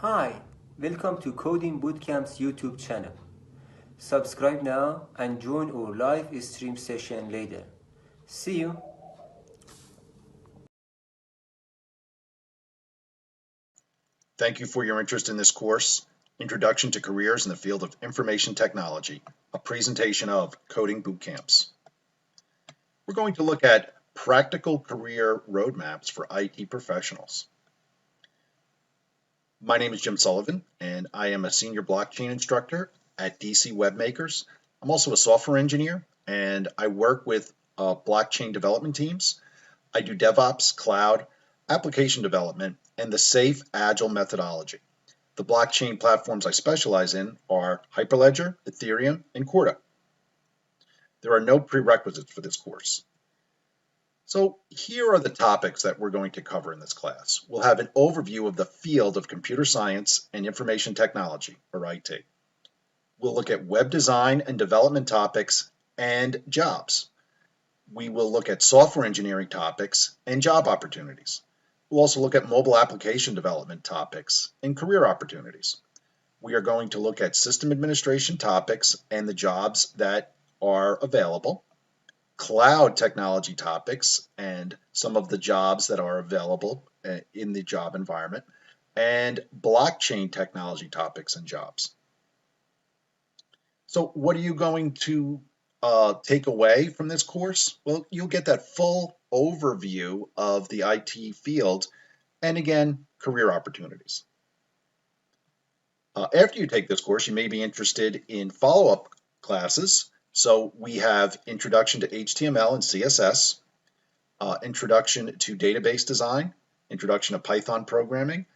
Hi, welcome to Coding Bootcamp's YouTube channel. Subscribe now and join our live stream session later. See you. Thank you for your interest in this course, Introduction to Careers in the Field of Information Technology, a presentation of Coding Bootcamps. We're going to look at practical career roadmaps for IT professionals. My name is Jim Sullivan, and I am a senior blockchain instructor at DC Webmakers. I'm also a software engineer, and I work with blockchain development teams. I do DevOps, cloud, application development, and the safe, agile methodology. The blockchain platforms I specialize in are Hyperledger, Ethereum, and Corda. There are no prerequisites for this course. So here are the topics that we're going to cover in this class. We'll have an overview of the field of computer science and information technology, or IT. We'll look at web design and development topics and jobs. We will look at software engineering topics and job opportunities. We'll also look at mobile application development topics and career opportunities. We are going to look at system administration topics and the jobs that are available, cloud technology topics and some of the jobs that are available in the job environment, and blockchain technology topics and jobs. So what are you going to take away from this course? Well, you'll get that full overview of the IT field and, again, career opportunities. After you take this course, you may be interested in follow-up classes. So we have Introduction to HTML and CSS, Introduction to Database Design, Introduction to Python Programming,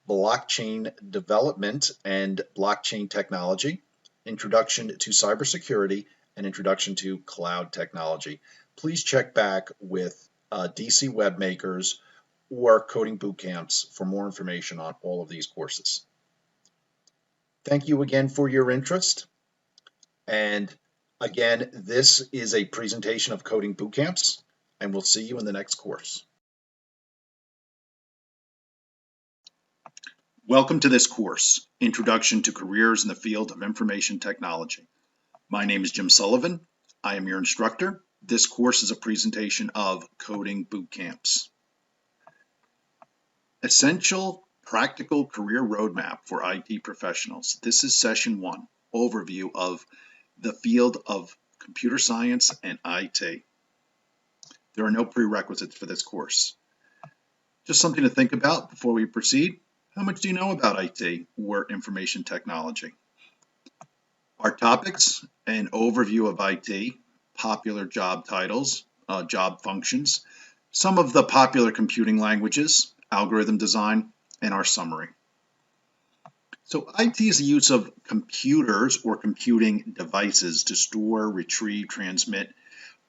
Blockchain Development and Blockchain Technology, Introduction to Cybersecurity, and Introduction to Cloud Technology. Please check back with DC Webmakers or Coding Bootcamps for more information on all of these courses. Thank you again for your interest. And again, this is a presentation of Coding Bootcamps, and we'll see you in the next course. Welcome to this course, Introduction to Careers in the Field of Information Technology. My name is Jim Sullivan. I am your instructor. This course is a presentation of Coding Bootcamps. Essential Practical Career Roadmap for IT Professionals. This is session 1, overview of the field of computer science and IT. There are no prerequisites for this course. Just something to think about before we proceed. How much do you know about IT or information technology? Our topics: an overview of IT, popular job titles, job functions, some of the popular computing languages, algorithm design, and our summary. So IT is the use of computers or computing devices to store, retrieve, transmit,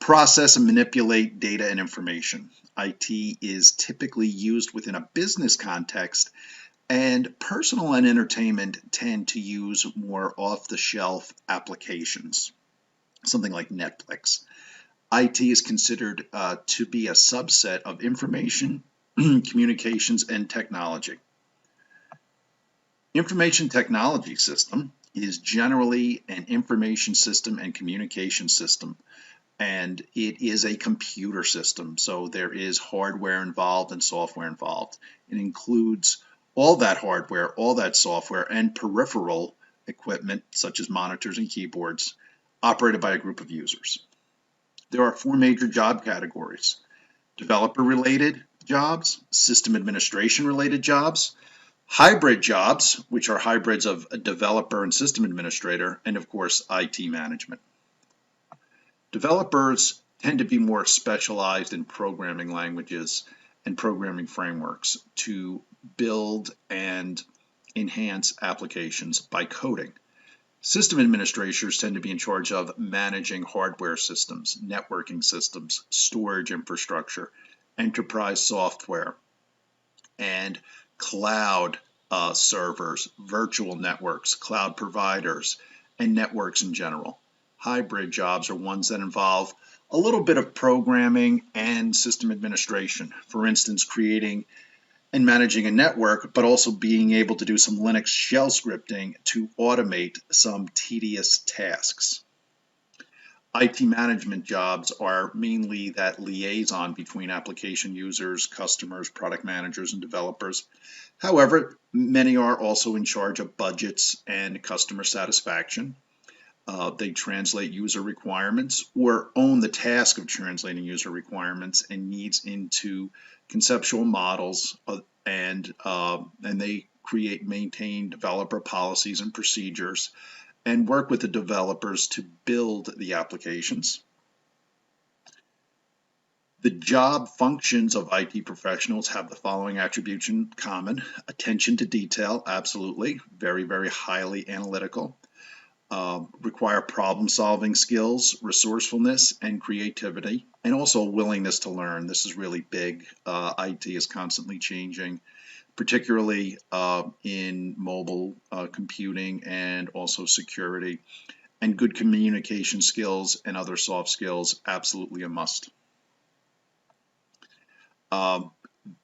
process, and manipulate data and information. IT is typically used within a business context, and personal and entertainment tend to use more off-the-shelf applications, something like Netflix. IT is considered to be a subset of information, communications, and technology. Information technology system is generally an information system and communication system, and it is a computer system, so there is hardware involved and software involved. It includes all that hardware, all that software, and peripheral equipment such as monitors and keyboards operated by a group of users. There are 4 major job categories: developer-related jobs, system administration-related jobs, hybrid jobs, which are hybrids of a developer and system administrator, and of course, IT management. Developers tend to be more specialized in programming languages and programming frameworks to build and enhance applications by coding. System administrators tend to be in charge of managing hardware systems, networking systems, storage infrastructure, enterprise software, and cloud servers, virtual networks, cloud providers, and networks in general. Hybrid jobs are ones that involve a little bit of programming and system administration. For instance, creating and managing a network, but also being able to do some Linux shell scripting to automate some tedious tasks. IT management jobs are mainly that liaison between application users, customers, product managers, and developers. However, many are also in charge of budgets and customer satisfaction. They translate user requirements or own the task of translating user requirements and needs into conceptual models, and they create, maintain developer policies and procedures, and work with the developers to build the applications. The job functions of IT professionals have the following attributes in common: attention to detail, absolutely, very, very highly analytical. Require problem-solving skills, resourcefulness, and creativity, and also a willingness to learn. This is really big. IT is constantly changing, particularly in mobile computing and also security. And good communication skills and other soft skills, absolutely a must.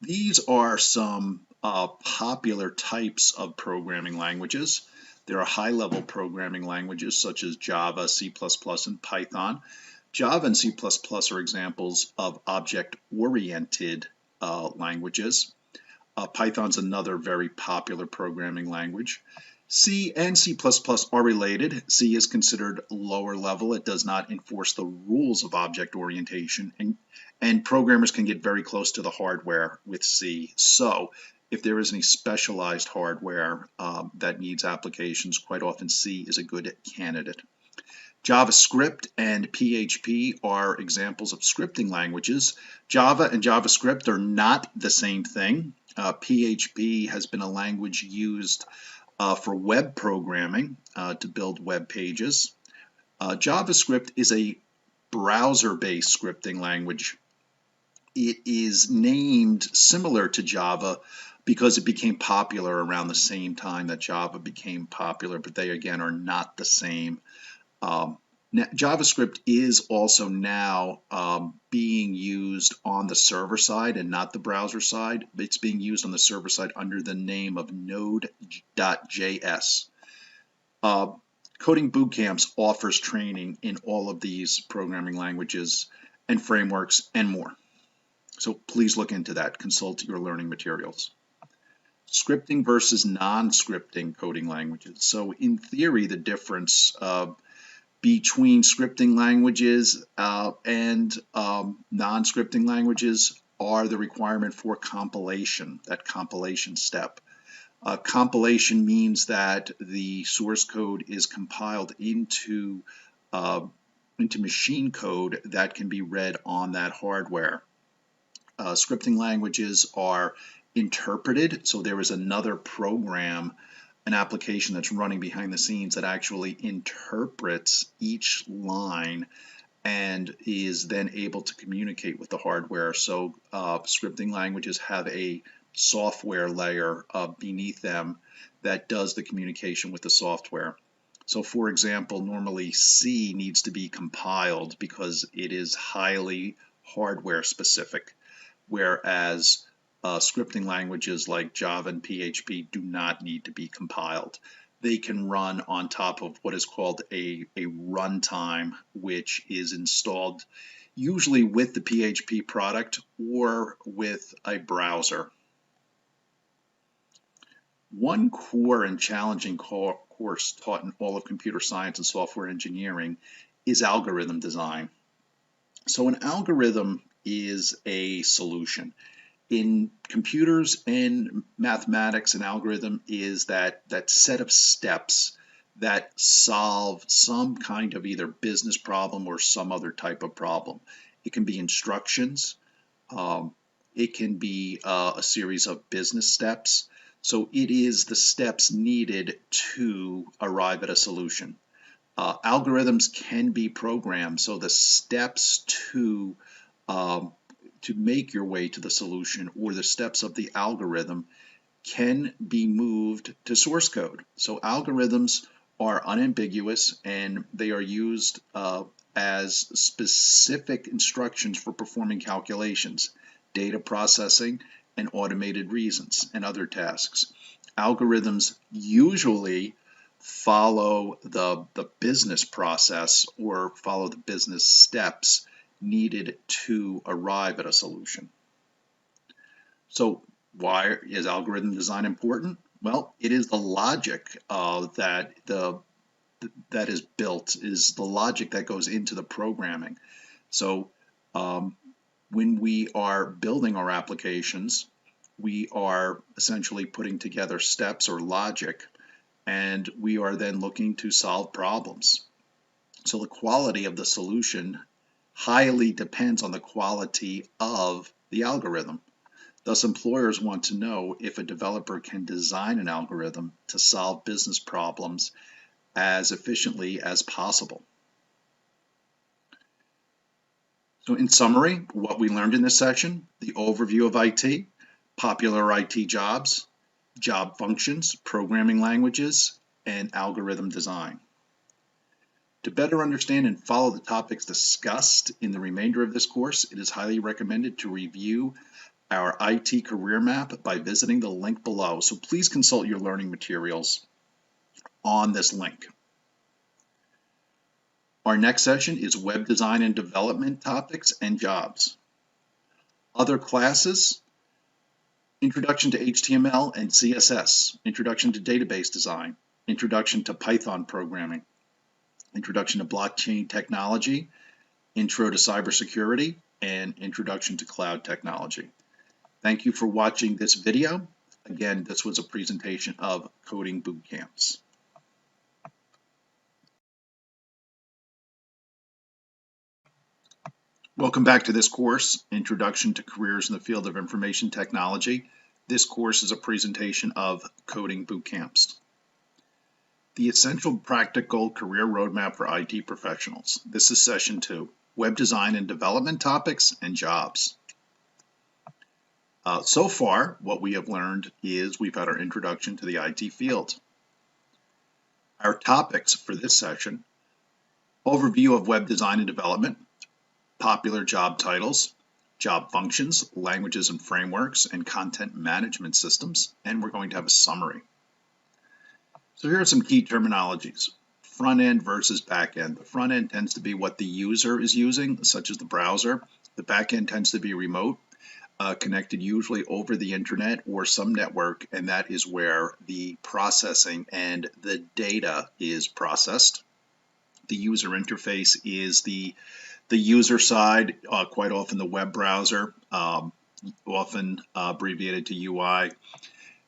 These are some popular types of programming languages. There are high-level programming languages such as Java, C++, and Python. Java and C++ are examples of object-oriented languages. Python's another very popular programming language. C and C++ are related. C is considered lower level. It does not enforce the rules of object orientation, and programmers can get very close to the hardware with C. So if there is any specialized hardware that needs applications, quite often C is a good candidate. JavaScript and PHP are examples of scripting languages. Java and JavaScript are not the same thing. PHP has been a language used for web programming to build web pages. JavaScript is a browser-based scripting language. It is named similar to Java because it became popular around the same time that Java became popular, but they again are not the same. JavaScript is also now being used on the server side and not the browser side. It's being used on the server side under the name of Node.js. Coding Boot Camps offers training in all of these programming languages and frameworks and more. So please look into that. Consult your learning materials. Scripting versus non-scripting coding languages. So in theory, the difference between scripting languages and non-scripting languages are the requirement for compilation, that compilation step. Compilation means that the source code is compiled into machine code that can be read on that hardware. Scripting languages are interpreted, so there is another program, an application that's running behind the scenes that actually interprets each line and is then able to communicate with the hardware. So scripting languages have a software layer beneath them that does the communication with the software. So for example, normally C needs to be compiled because it is highly hardware specific, whereas scripting languages like Java and PHP do not need to be compiled. They can run on top of what is called a runtime, which is installed usually with the PHP product or with a browser. One core and challenging course taught in all of computer science and software engineering is algorithm design. So an algorithm is a solution. In computers and mathematics, an algorithm is that set of steps that solve some kind of either business problem or some other type of problem. It can be instructions. It can be a series of business steps. So it is the steps needed to arrive at a solution. Algorithms can be programmed, so the steps to make your way to the solution, or the steps of the algorithm, can be moved to source code. So algorithms are unambiguous, and they are used as specific instructions for performing calculations, data processing, and automated reasons and other tasks. Algorithms usually follow the business process or follow the business steps needed to arrive at a solution. So why is algorithm design important? Well, it is the logic that is built, is the logic that goes into the programming. So when we are building our applications, we are essentially putting together steps or logic, and we are then looking to solve problems. So the quality of the solution highly depends on the quality of the algorithm. Thus, employers want to know if a developer can design an algorithm to solve business problems as efficiently as possible. So in summary, what we learned in this section: the overview of IT, popular IT jobs, job functions, programming languages, and algorithm design. To better understand and follow the topics discussed in the remainder of this course, it is highly recommended to review our IT career map by visiting the link below. So please consult your learning materials on this link. Our next session is web design and development topics and jobs. Other classes: Introduction to HTML and CSS, Introduction to Database Design, Introduction to Python Programming, Introduction to Blockchain Technology, Intro to Cybersecurity, and Introduction to Cloud Technology. Thank you for watching this video. Again, this was a presentation of Coding Boot Camps. Welcome back to this course, Introduction to Careers in the Field of Information Technology. This course is a presentation of Coding Boot Camps. The Essential Practical Career Roadmap for IT Professionals. This is session 2, Web Design and Development Topics and Jobs. So far, what we have learned is we've had our introduction to the IT field. Our topics for this session: overview of web design and development, popular job titles, job functions, languages and frameworks, and content management systems, and we're going to have a summary. So here are some key terminologies: front end versus back end. The front end tends to be what the user is using, such as the browser. The back end tends to be remote, connected usually over the internet or some network, and that is where the processing and the data is processed. The user interface is the user side, quite often the web browser, often abbreviated to UI.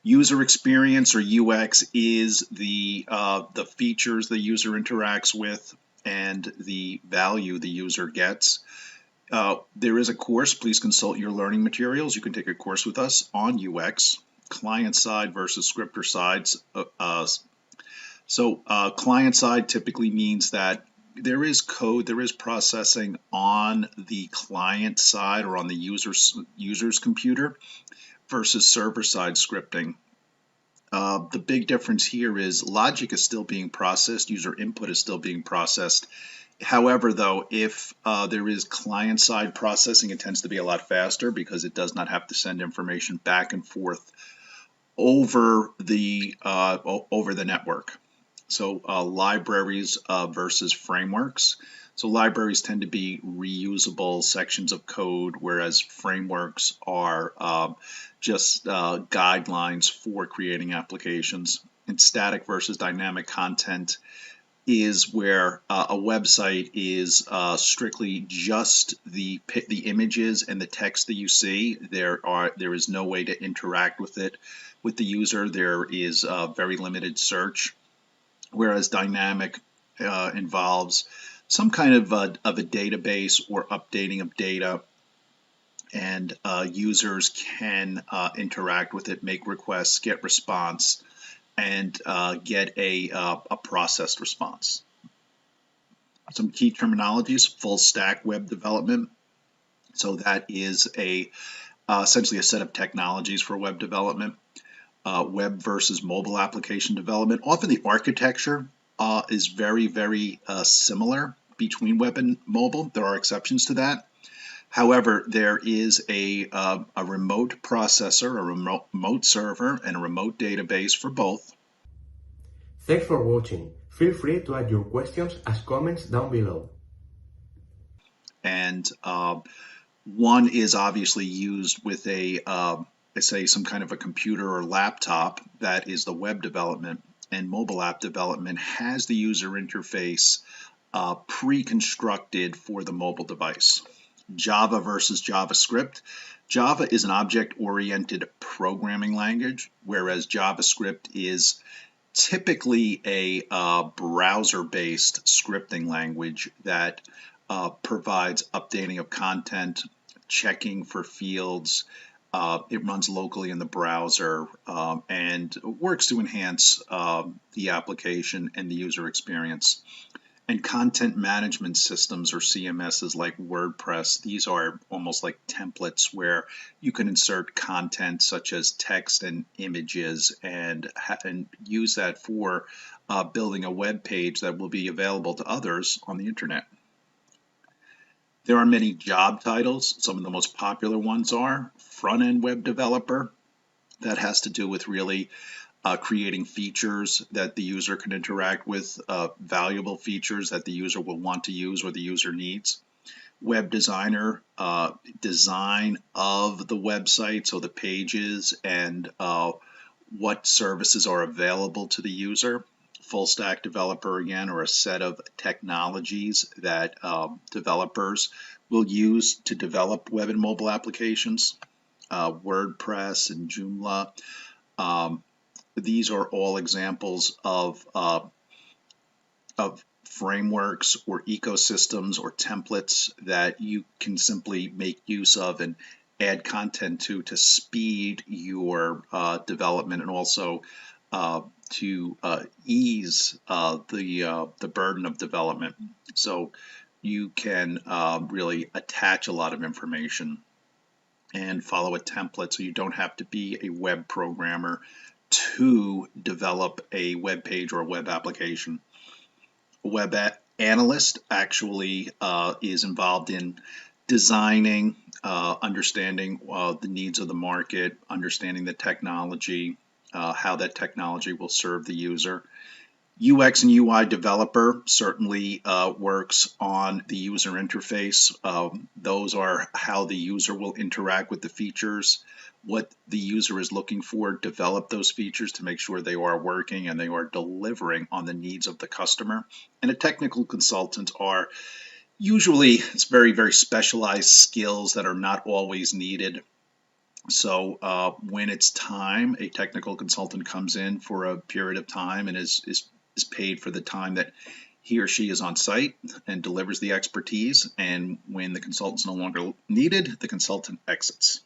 User experience, or UX, is the features the user interacts with and the value the user gets. There is a course. Please consult your learning materials. You can take a course with us on UX, client side versus scripter sides. Client side typically means that there is code, there is processing on the client side or on the user's computer, versus server-side scripting. The big difference here is logic is still being processed, user input is still being processed. However, though, if there is client-side processing, it tends to be a lot faster because it does not have to send information back and forth over the network. So libraries versus frameworks. So libraries tend to be reusable sections of code, whereas frameworks are just guidelines for creating applications. And static versus dynamic content is where a website is strictly just the images and the text that you see. There is no way to interact with it with the user. There is very limited search, whereas dynamic involves some kind of a database or updating of data, and users can interact with it, make requests, get response, and get a processed response. Some key terminologies: full stack web development. So that is essentially a set of technologies for web development. Web versus mobile application development. Often the architecture is very, very similar between web and mobile. There are exceptions to that. However, there is a remote processor, a remote server, and a remote database for both. Thanks for watching. Feel free to add your questions as comments down below. And one is obviously used with say some kind of a computer or laptop. That is the web development, and mobile app development has the user interface pre-constructed for the mobile device. Java versus JavaScript. Java is an object-oriented programming language, whereas JavaScript is typically a browser-based scripting language that provides updating of content, checking for fields. It runs locally in the browser and works to enhance the application and the user experience. And content management systems, or CMSs, like WordPress, these are almost like templates where you can insert content such as text and images and use that for building a web page that will be available to others on the internet. There are many job titles. Some of the most popular ones are front-end web developer. That has to do with really creating features that the user can interact with, valuable features that the user will want to use or the user needs. Web designer, design of the website, so the pages and what services are available to the user. Full stack developer, again, or a set of technologies that developers will use to develop web and mobile applications. WordPress and Joomla. These are all examples of frameworks or ecosystems or templates that you can simply make use of and add content to speed your development, and also to ease the burden of development. So you can really attach a lot of information and follow a template, so you don't have to be a web programmer to develop a web page or a web application. A web analyst actually is involved in designing, understanding the needs of the market, understanding the technology, how that technology will serve the user. UX and UI developer certainly works on the user interface. Those are how the user will interact with the features, what the user is looking for, develop those features to make sure they are working and they are delivering on the needs of the customer. And a technical consultant are usually, it's very, very specialized skills that are not always needed. So when it's time, a technical consultant comes in for a period of time and is paid for the time that he or she is on site and delivers the expertise. And when the consultant's no longer needed, the consultant exits.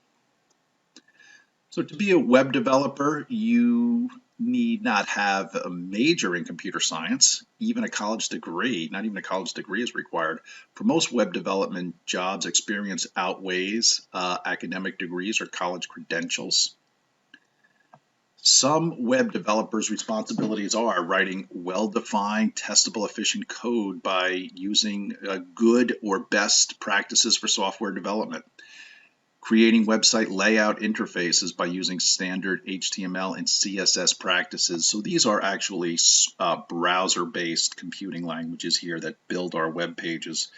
So to be a web developer, you need not have a major in computer science. Even a college degree, not even a college degree is required. For most web development jobs, experience outweighs academic degrees or college credentials. Some web developers' responsibilities are writing well-defined, testable, efficient code by using good or best practices for software development, creating website layout interfaces by using standard HTML and CSS practices. So these are actually browser-based computing languages here that build our web pages,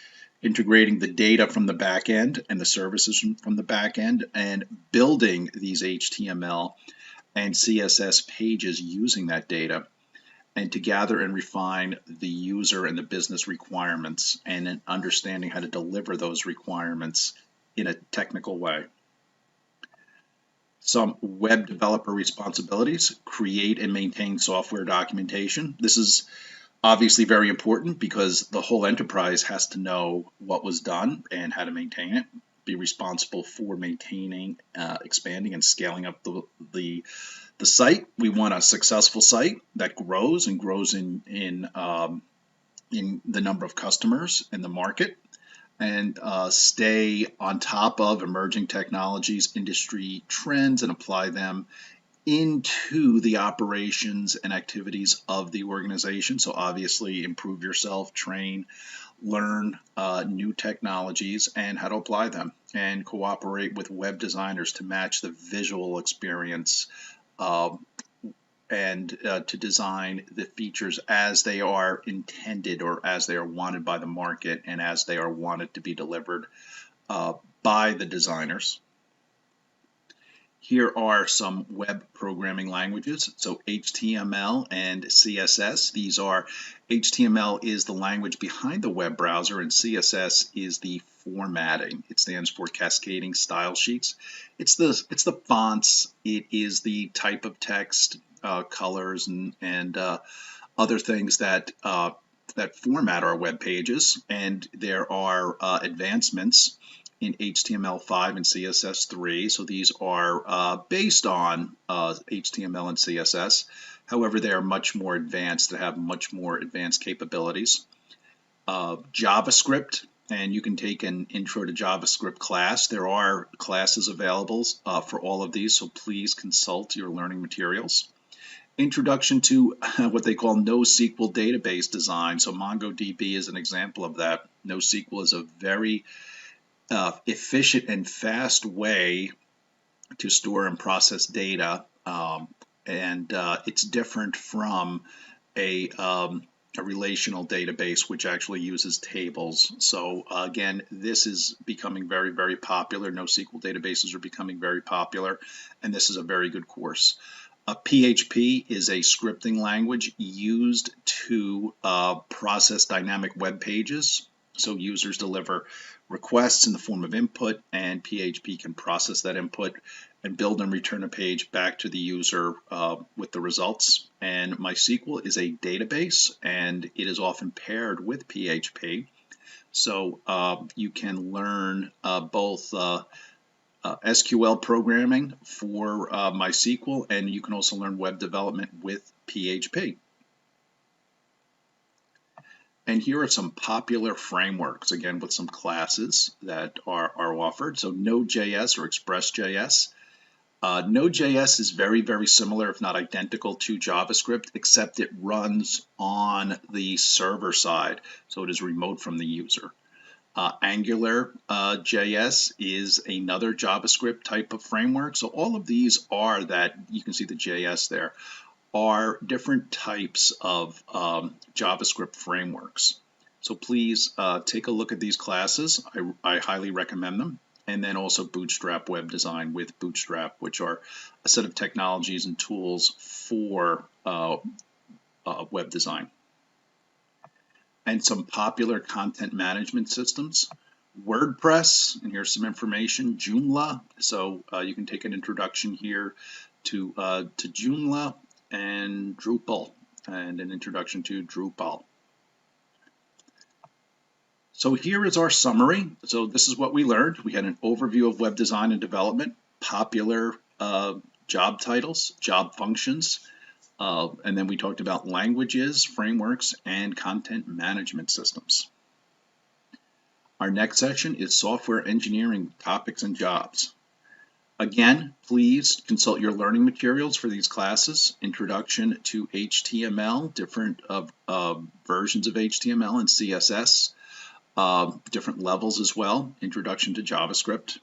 integrating the data from the back end and the services from the back end, and building these HTML and CSS pages using that data, and to gather and refine the user and the business requirements, and then understanding how to deliver those requirements in a technical way. Some web developer responsibilities: create and maintain software documentation. This is obviously very important because the whole enterprise has to know what was done and how to maintain it. Be responsible for maintaining, expanding, and scaling up the site. We want a successful site that grows and grows in the number of customers in the market, and stay on top of emerging technologies, industry trends, and apply them into the operations and activities of the organization. So obviously improve yourself, train, learn new technologies and how to apply them, and cooperate with web designers to match the visual experience and to design the features as they are intended or as they are wanted by the market and as they are wanted to be delivered by the designers. Here are some web programming languages. So HTML and CSS. These are, HTML is the language behind the web browser and CSS is the formatting. It stands for Cascading Style Sheets. It's the fonts. It is the type of text, colors, and other things that that format our web pages. And there are advancements in HTML5 and CSS3. So these are based on HTML and CSS. However, they are much more advanced. They have much more advanced capabilities. JavaScript, and you can take an Intro to JavaScript class. There are classes available for all of these, so please consult your learning materials. Introduction to what they call NoSQL database design. So MongoDB is an example of that. NoSQL is a very efficient and fast way to store and process data, and it's different from a relational database which actually uses tables. So again, this is becoming very, very popular. NoSQL databases are becoming very popular, and this is a very good course. PHP is a scripting language used to process dynamic web pages. So users deliver requests in the form of input, and PHP can process that input and build and return a page back to the user with the results. And MySQL is a database, and it is often paired with PHP. So you can learn both SQL programming for MySQL, and you can also learn web development with PHP. And here are some popular frameworks, again, with some classes that are offered. So Node.js or Express.js. Node.js is very, very similar, if not identical, to JavaScript, except it runs on the server side, so it is remote from the user. Angular.js is another JavaScript type of framework. So all of these are that, you can see the JS there, are different types of JavaScript frameworks. So please take a look at these classes. I highly recommend them. And then also Bootstrap Web Design with Bootstrap, which are a set of technologies and tools for web design. And some popular content management systems. WordPress, and here's some information. Joomla, so you can take an introduction here to Joomla, and Drupal, and an introduction to Drupal. So here is our summary. So this is what we learned. We had an overview of web design and development, popular job titles, job functions, and then we talked about languages, frameworks, and content management systems. Our next section is software engineering topics and jobs. Again, please consult your learning materials for these classes. Introduction to HTML, different versions of HTML and CSS, different levels as well. Introduction to JavaScript.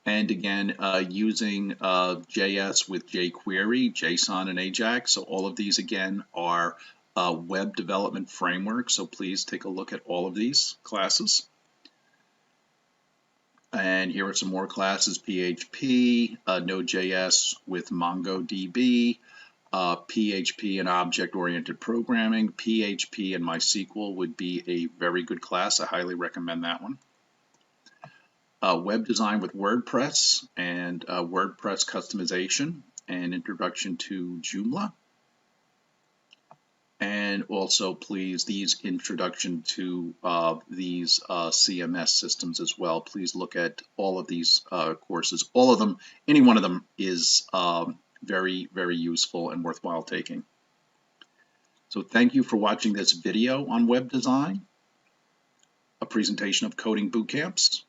And again, using JS with jQuery, JSON, and AJAX. So all of these, again, are web development frameworks. So please take a look at all of these classes. And here are some more classes: PHP, Node.js with MongoDB, PHP and object-oriented programming. PHP and MySQL would be a very good class. I highly recommend that one. Web design with WordPress and WordPress customization, and introduction to Joomla. And also, please, these introduction to these CMS systems as well. Please look at all of these courses. All of them, any one of them is very, very useful and worthwhile taking. So thank you for watching this video on web design, a presentation of Coding Bootcamps,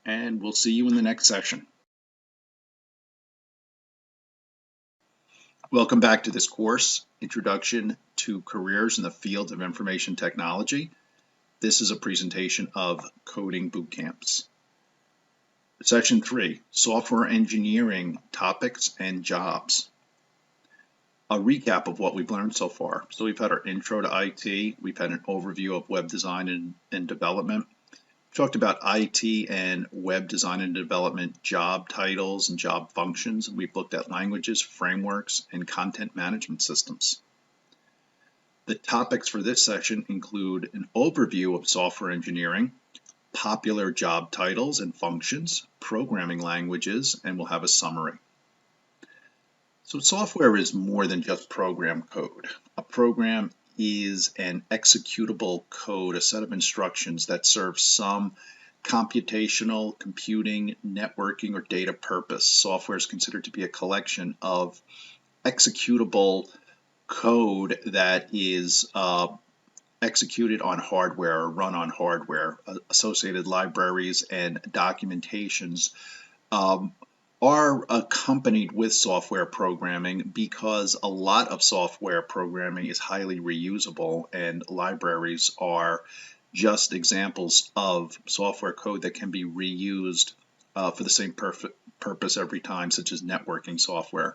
and we'll see you in the next session. Welcome back to this course, Introduction to Careers in the Field of Information Technology. This is a presentation of coding boot camps. Section 3, Software Engineering Topics and Jobs. A recap of what we've learned so far. So we've had our intro to IT, we've had an overview of web design and development. We talked about IT and web design and development job titles and job functions. We've looked at languages, frameworks, and content management systems. The topics for this session include an overview of software engineering, popular job titles and functions, programming languages, and we'll have a summary. So software is more than just program code. A program is an executable code, a set of instructions that serve some computational, computing, networking, or data purpose. Software is considered to be a collection of executable code that is executed on hardware or run on hardware. Associated libraries and documentations are accompanied with software programming because a lot of software programming is highly reusable, and libraries are just examples of software code that can be reused for the same purpose every time, such as networking software.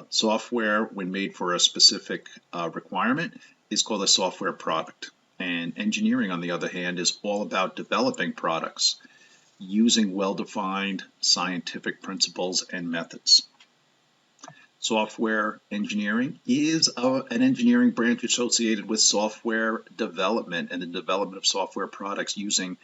Software, when made for a specific requirement, is called a software product. And engineering, on the other hand, is all about developing products using well-defined scientific principles and methods. Software engineering is an engineering branch associated with software development and the development of software products using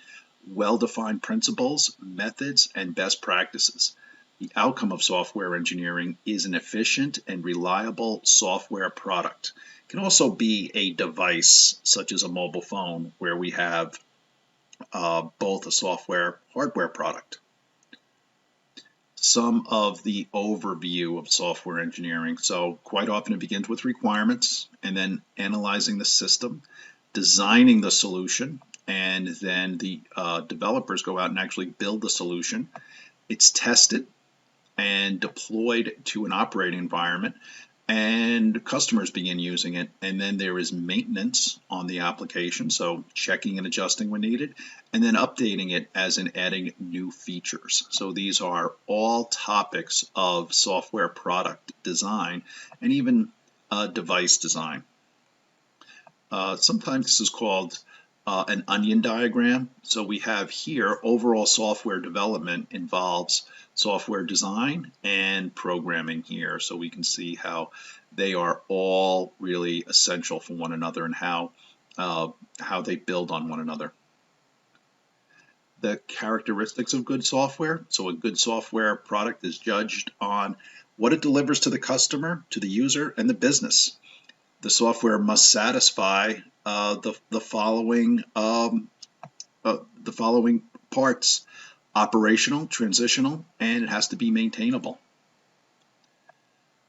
well-defined principles, methods, and best practices. The outcome of software engineering is an efficient and reliable software product. It can also be a device such as a mobile phone where we have both a software hardware product. Some of the overview of software engineering. So quite often it begins with requirements and then analyzing the system, designing the solution, and then the developers go out and actually build the solution. It's tested and deployed to an operating environment, and customers begin using it, and then there is maintenance on the application, so checking and adjusting when needed, and then updating it as in adding new features. So these are all topics of software product design and even device design. Sometimes this is called an onion diagram. So we have here overall software development involves software design and programming here. So we can see how they are all really essential for one another and how they build on one another. The characteristics of good software. So a good software product is judged on what it delivers to the customer, to the user, and the business. The software must satisfy the following parts: operational, transitional, and it has to be maintainable.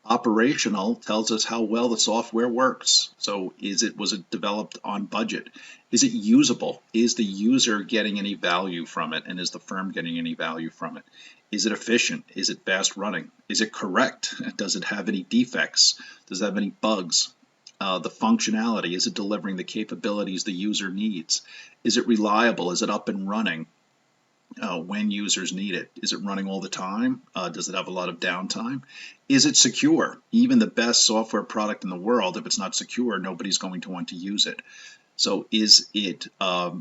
Operational tells us how well the software works. So was it developed on budget? Is it usable? Is the user getting any value from it? And is the firm getting any value from it? Is it efficient? Is it fast running? Is it correct? Does it have any defects? Does it have any bugs? The functionality, is it delivering the capabilities the user needs? Is it reliable? Is it up and running when users need it? Is it running all the time? Does it have a lot of downtime? Is it secure? Even the best software product in the world, if it's not secure, nobody's going to want to use it. So is it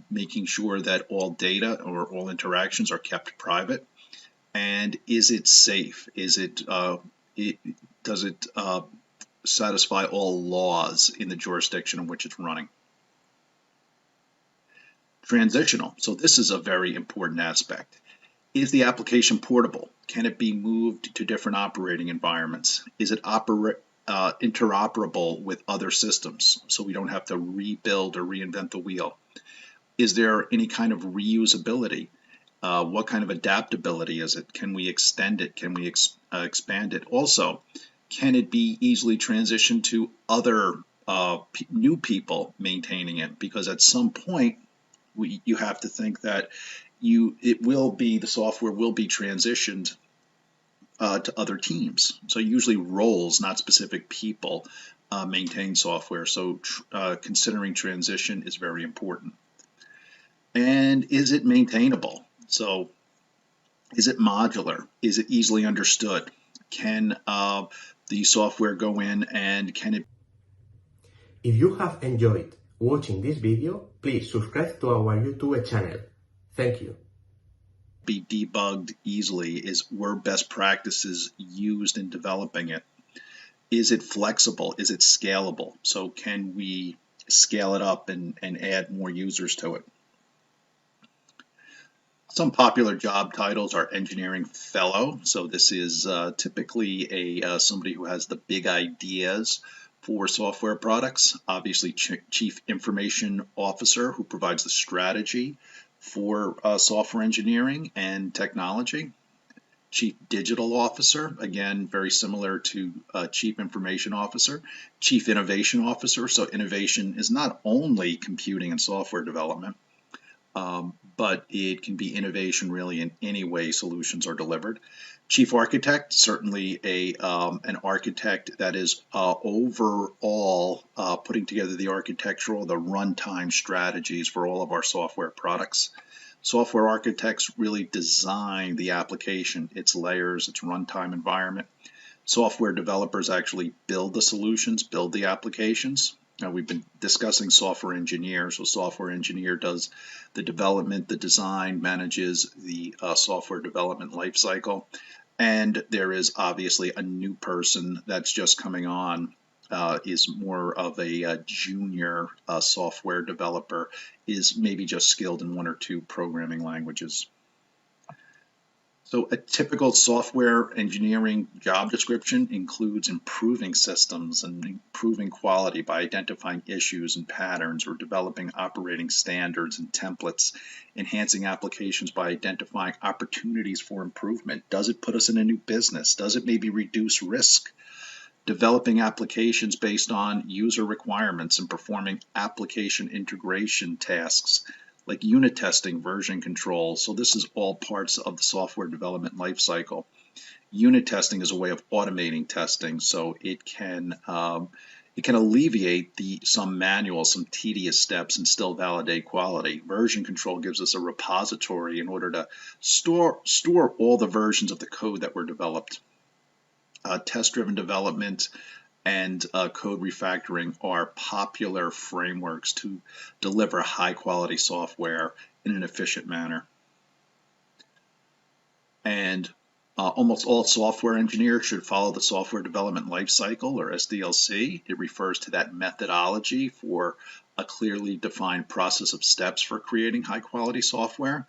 making sure that all data or all interactions are kept private? And is it safe? Does it satisfy all laws in the jurisdiction in which it's running? Transitional. So this is a very important aspect. Is the application portable? Can it be moved to different operating environments? Is it interoperable with other systems so we don't have to rebuild or reinvent the wheel? Is there any kind of reusability? What kind of adaptability is it? Can we extend it? Can we expand it? Also, can it be easily transitioned to other new people maintaining it? Because at some point, you have to think that the software will be transitioned to other teams. So usually roles, not specific people, maintain software. So considering transition is very important. And is it maintainable? So is it modular? Is it easily understood? Can the software go in and can it If you have enjoyed watching this video, please subscribe to our YouTube channel. Thank you. be debugged easily? Were best practices used in developing it? Is it flexible? Is it scalable? So can we scale it up and add more users to it? Some popular job titles are engineering fellow. So this is typically somebody who has the big ideas for software products. Obviously, chief information officer, who provides the strategy for software engineering and technology. Chief digital officer, again, very similar to chief information officer. Chief innovation officer, so innovation is not only computing and software development, but it can be innovation really in any way solutions are delivered. Chief architect, certainly an architect that is overall putting together the architectural, the runtime strategies for all of our software products. Software architects really design the application, its layers, its runtime environment. Software developers actually build the solutions, build the applications. Now, we've been discussing software engineer. So software engineer does the development, the design, manages the software development lifecycle. And there is obviously a new person that's just coming on, is more of a junior software developer, is maybe just skilled in one or two programming languages. So a typical software engineering job description includes improving systems and improving quality by identifying issues and patterns, or developing operating standards and templates, enhancing applications by identifying opportunities for improvement. Does it put us in a new business? Does it maybe reduce risk? Developing applications based on user requirements and performing application integration tasks like unit testing, version control. So this is all parts of the software development lifecycle. Unit testing is a way of automating testing, so it can alleviate some manual, some tedious steps, and still validate quality. Version control gives us a repository in order to store all the versions of the code that were developed. Test-driven development and code refactoring are popular frameworks to deliver high-quality software in an efficient manner. And almost all software engineers should follow the software development lifecycle, or SDLC. It refers to that methodology for a clearly defined process of steps for creating high-quality software.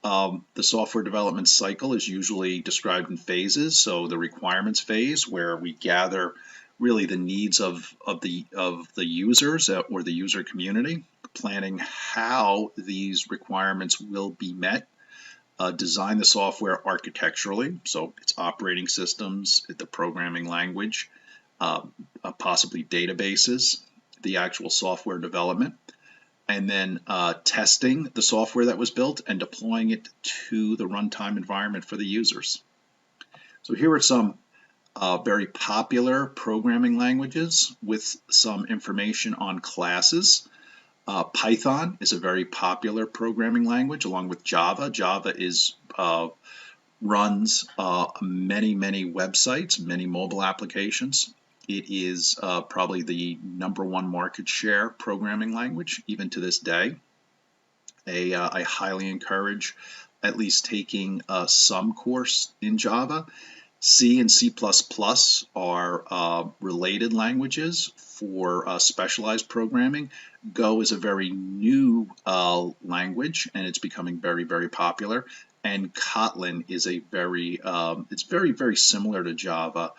The software development cycle is usually described in phases. So the requirements phase, where we gather really the needs of the users or the user community, planning how these requirements will be met. Design the software architecturally, so it's operating systems, the programming language, possibly databases, the actual software development, and then testing the software that was built and deploying it to the runtime environment for the users. So here are some very popular programming languages with some information on classes. Python is a very popular programming language, along with Java. Java runs many websites, many mobile applications. It is probably the #1 market share programming language, even to this day. I highly encourage at least taking some course in Java. C and C++ are related languages for specialized programming. Go is a very new language, and it's becoming very popular. And Kotlin is it's very similar to Java,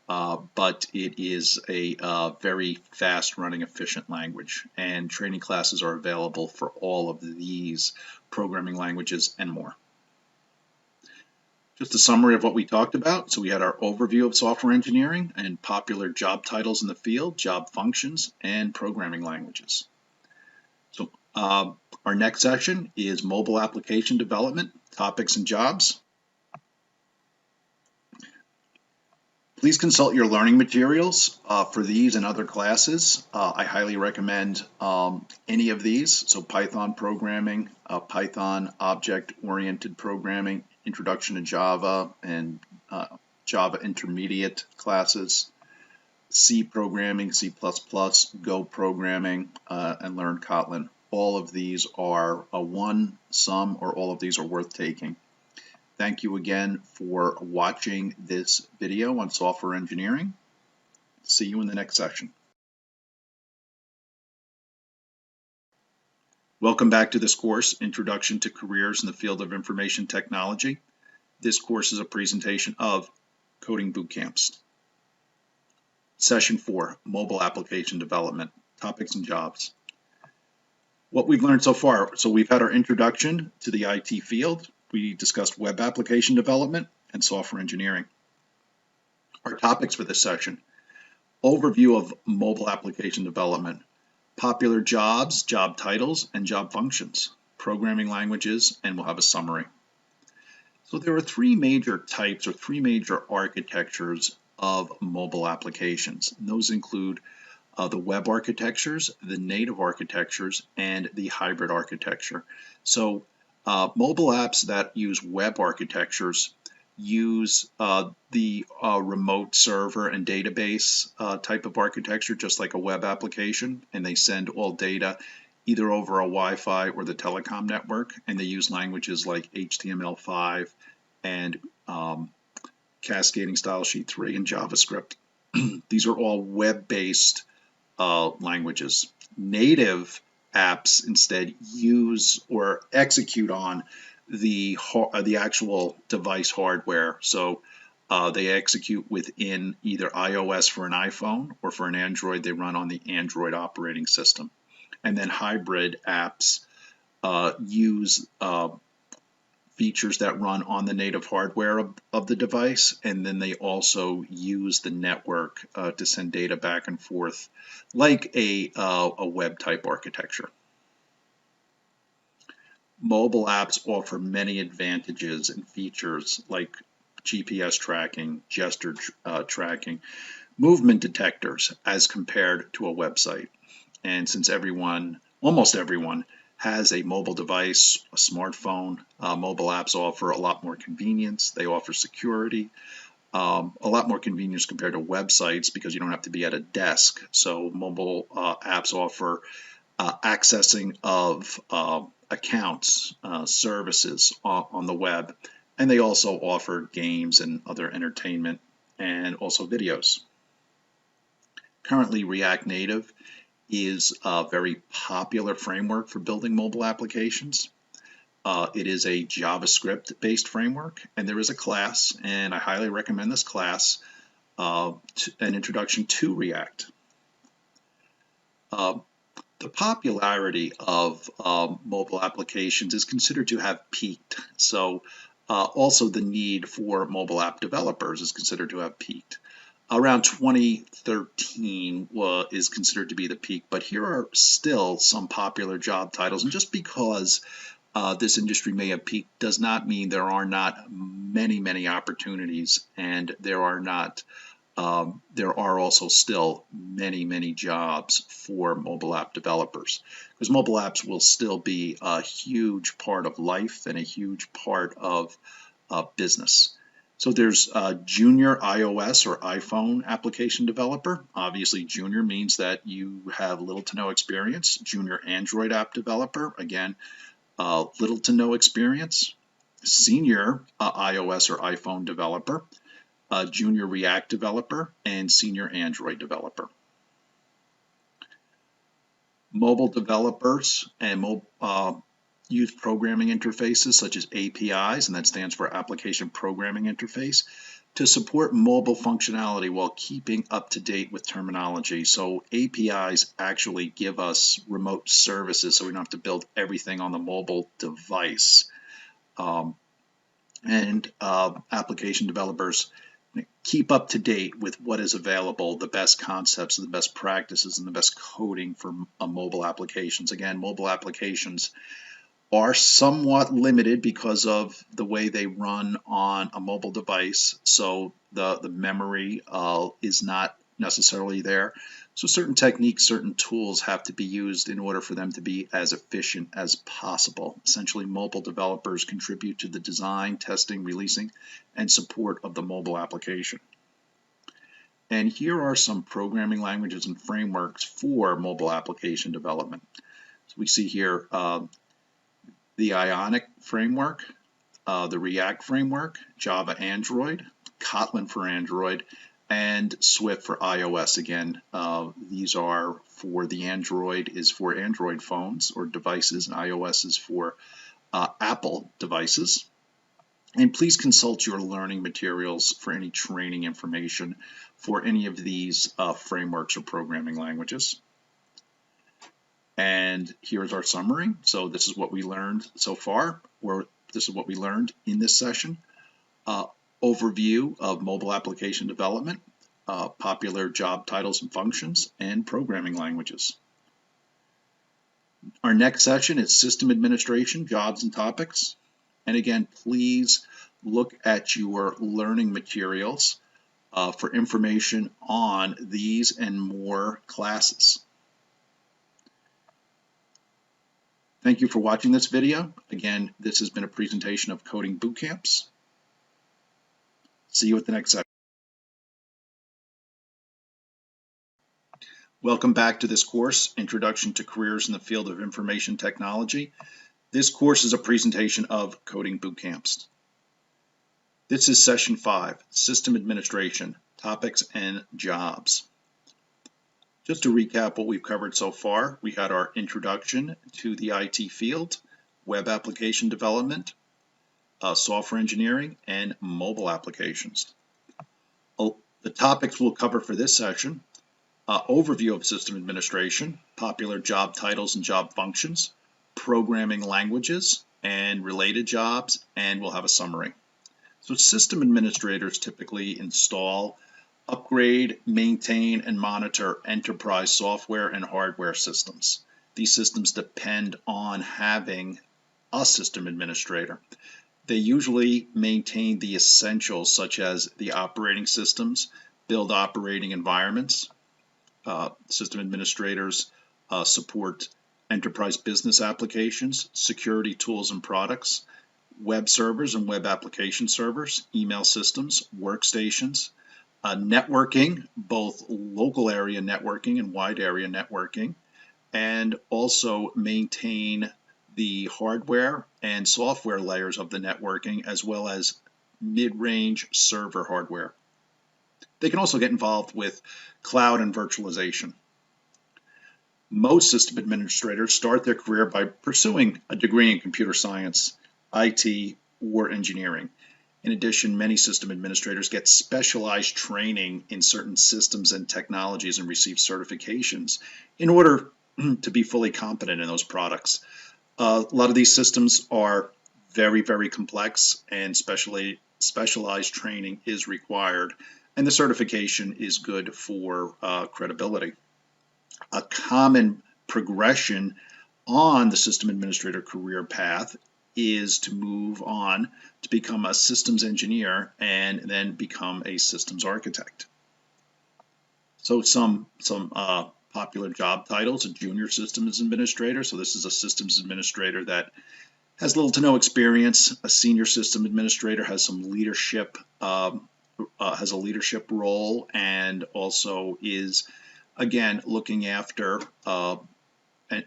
but it is a very fast-running, efficient language. And training classes are available for all of these programming languages and more. Just a summary of what we talked about. So we had our overview of software engineering and popular job titles in the field, job functions, and programming languages. So our next session is mobile application development, topics and jobs. Please consult your learning materials for these and other classes. I highly recommend any of these. So Python programming, Python object-oriented programming, Introduction to Java, and Java Intermediate classes, C programming, C++, Go programming, and Learn Kotlin. All of these are some or all of these are worth taking. Thank you again for watching this video on software engineering. See you in the next session. Welcome back to this course, Introduction to Careers in the Field of Information Technology. This course is a presentation of Coding Bootcamps. Session 4, Mobile Application Development, Topics and Jobs. What we've learned so far, so we've had our introduction to the IT field. We discussed web application development and software engineering. Our topics for this session: overview of mobile application development, popular jobs, job titles, and job functions, programming languages, and we'll have a summary. So there are three major types or three major architectures of mobile applications. And those include the web architectures, the native architectures, and the hybrid architecture. So mobile apps that use web architectures use the remote server and database type of architecture, just like a web application, and they send all data either over a Wi-Fi or the telecom network, and they use languages like HTML5 and Cascading Style Sheet 3 and JavaScript. These are all web-based languages. Native apps instead use or execute on the actual device hardware. So they execute within either iOS for an iPhone or for an Android, they run on the Android operating system. And then hybrid apps use features that run on the native hardware of the device, and then they also use the network to send data back and forth, like a web type architecture. Mobile apps offer many advantages and features like GPS tracking, gesture tracking, movement detectors as compared to a website. And since almost everyone has a mobile device, a smartphone, mobile apps offer a lot more convenience. They offer security, a lot more convenience compared to websites because you don't have to be at a desk. So mobile apps offer accessing of accounts, services on the web, and they also offer games and other entertainment and also videos. Currently, React Native is a very popular framework for building mobile applications. It is a JavaScript-based framework, and there is a class, and I highly recommend this class, an introduction to React. The popularity of mobile applications is considered to have peaked. So also the need for mobile app developers is considered to have peaked. Around 2013 is considered to be the peak, but here are still some popular job titles. And just because this industry may have peaked does not mean there are not many opportunities, and there are also still many jobs for mobile app developers, because mobile apps will still be a huge part of life and a huge part of business. So there's a junior iOS or iPhone application developer. Obviously, junior means that you have little to no experience. Junior Android app developer, again, little to no experience. Senior iOS or iPhone developer, junior React developer, and senior Android developer. Mobile developers and use programming interfaces such as APIs, and that stands for Application Programming Interface, to support mobile functionality while keeping up to date with terminology. So APIs actually give us remote services, so we don't have to build everything on the mobile device. Application developers keep up to date with what is available, the best concepts, and the best practices, and the best coding for mobile applications. Again, mobile applications are somewhat limited because of the way they run on a mobile device. So the memory is not necessarily there. So certain techniques, certain tools have to be used in order for them to be as efficient as possible. Essentially, mobile developers contribute to the design, testing, releasing, and support of the mobile application. And here are some programming languages and frameworks for mobile application development. So we see here the Ionic framework, the React framework, Java Android, Kotlin for Android, and Swift for iOS. Again, these are for the Android is for Android phones or devices, and iOS is for Apple devices. And please consult your learning materials for any training information for any of these frameworks or programming languages. And here's our summary. So this is what we learned so far, or this is what we learned in this session. Overview of mobile application development, popular job titles and functions, and programming languages. Our next session is system administration, jobs and topics. And again, please look at your learning materials for information on these and more classes. Thank you for watching this video. Again, this has been a presentation of Coding Boot Camps. See you at the next session. Welcome back to this course, Introduction to Careers in the Field of Information Technology. This course is a presentation of Coding Boot Camps. This is Session 5, System Administration, Topics and Jobs. Just to recap what we've covered so far, we had our introduction to the IT field, web application development, software engineering, and mobile applications. The topics we'll cover for this session, overview of system administration, popular job titles and job functions, programming languages and related jobs, and we'll have a summary. So system administrators typically install, upgrade, maintain, and monitor enterprise software and hardware systems. These systems depend on having a system administrator. They usually maintain the essentials such as the operating systems, build operating environments. System administrators support enterprise business applications, security tools and products, web servers and web application servers, email systems, workstations, networking, both local area networking and wide area networking, and also maintain the hardware and software layers of the networking as well as mid-range server hardware. They can also get involved with cloud and virtualization. Most system administrators start their career by pursuing a degree in computer science, IT, or engineering. In addition, many system administrators get specialized training in certain systems and technologies and receive certifications in order to be fully competent in those products. A lot of these systems are very, very complex, and specialized training is required, and the certification is good for credibility. A common progression on the system administrator career path is to move on to become a systems engineer and then become a systems architect. So some popular job titles: a junior systems administrator. So this is a systems administrator that has little to no experience. A senior system administrator has some leadership, has a leadership role, and also is, again, looking after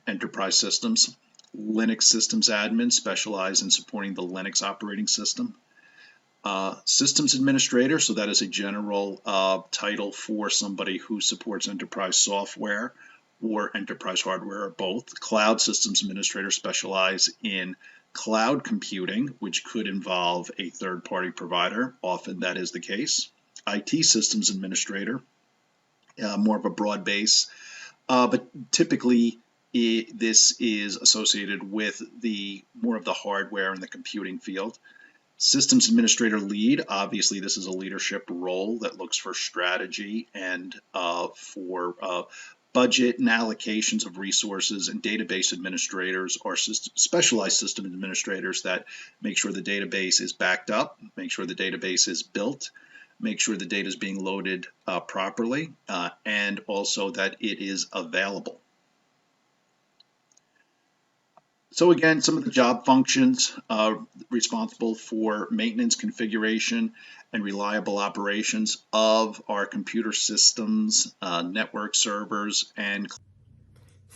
enterprise systems. Linux systems admin specialize in supporting the Linux operating system. Systems administrator, so that is a general title for somebody who supports enterprise software or enterprise hardware or both. Cloud systems administrator specialize in cloud computing, which could involve a third-party provider. Often that is the case. IT systems administrator, more of a broad base, but typically this is associated with more of the hardware and the computing field. Systems administrator lead, obviously this is a leadership role that looks for strategy and for budget and allocations of resources, and database administrators or specialized system administrators that make sure the database is backed up, make sure the database is built, make sure the data is being loaded properly, and also that it is available. So again, some of the job functions responsible for maintenance, configuration, and reliable operations of our computer systems, network servers, and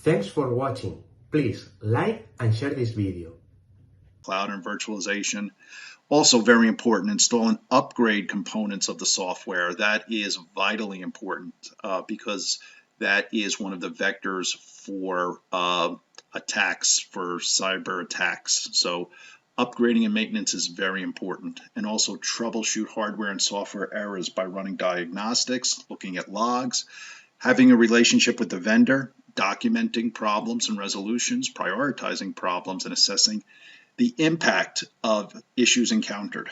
Thanks for watching. Please like and share this video. Cloud and virtualization. Also very important, install and upgrade components of the software. That is vitally important because that is one of the vectors for attacks, for cyber attacks. So upgrading and maintenance is very important. And also troubleshoot hardware and software errors by running diagnostics, looking at logs, having a relationship with the vendor, documenting problems and resolutions, prioritizing problems, and assessing the impact of issues encountered.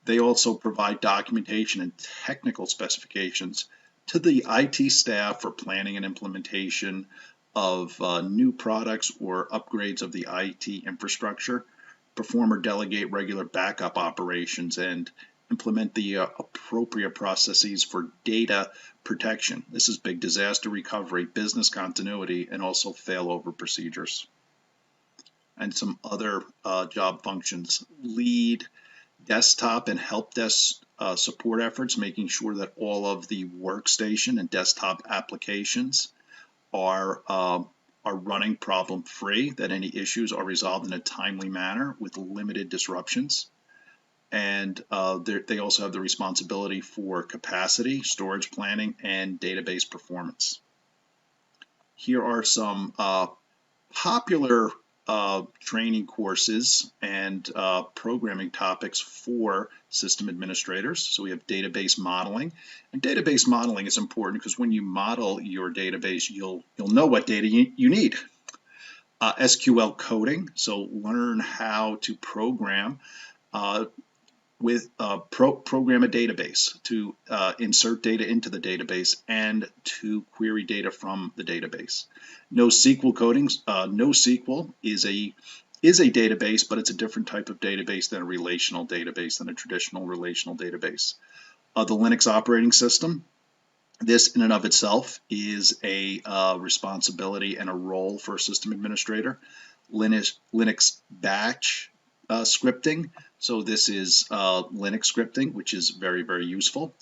They also provide documentation and technical specifications to the IT staff for planning and implementation of new products or upgrades of the IT infrastructure, perform or delegate regular backup operations, and implement the appropriate processes for data protection. This is big: disaster recovery, business continuity, and also failover procedures. And some other job functions: lead desktop and help desk support efforts, making sure that all of the workstation and desktop applications are running problem-free, that any issues are resolved in a timely manner with limited disruptions. And they also have the responsibility for capacity, storage planning, and database performance. Here are some popular training courses and programming topics for system administrators. So we have database modeling, and database modeling is important because when you model your database, you'll know what data you need. SQL coding, so learn how to program program a database to insert data into the database and to query data from the database. NoSQL coding. NoSQL is a database, but it's a different type of database than a relational database, than a traditional relational database. The Linux operating system. This in and of itself is a responsibility and a role for a system administrator. Linux batch scripting. So this is Linux scripting, which is very, very useful.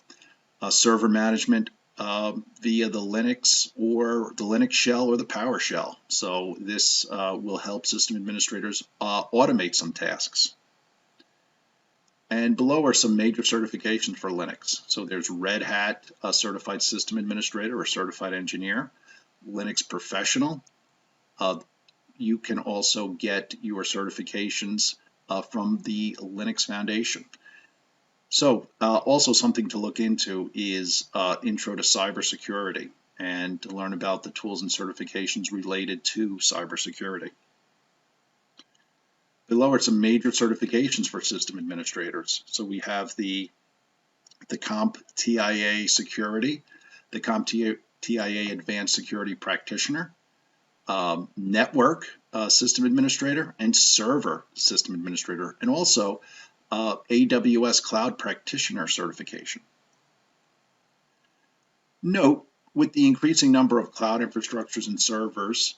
Server management via the Linux or the Linux shell or the PowerShell. So this will help system administrators automate some tasks. And below are some major certifications for Linux. So there's Red Hat Certified System Administrator or Certified Engineer, Linux Professional. You can also get your certifications from the Linux Foundation. So also something to look into is Intro to Cybersecurity, and to learn about the tools and certifications related to cybersecurity. Below are some major certifications for system administrators. So we have the CompTIA Security, the CompTIA Advanced Security Practitioner, Network System Administrator, and Server System Administrator, and also AWS Cloud Practitioner certification. Note, with the increasing number of cloud infrastructures and servers,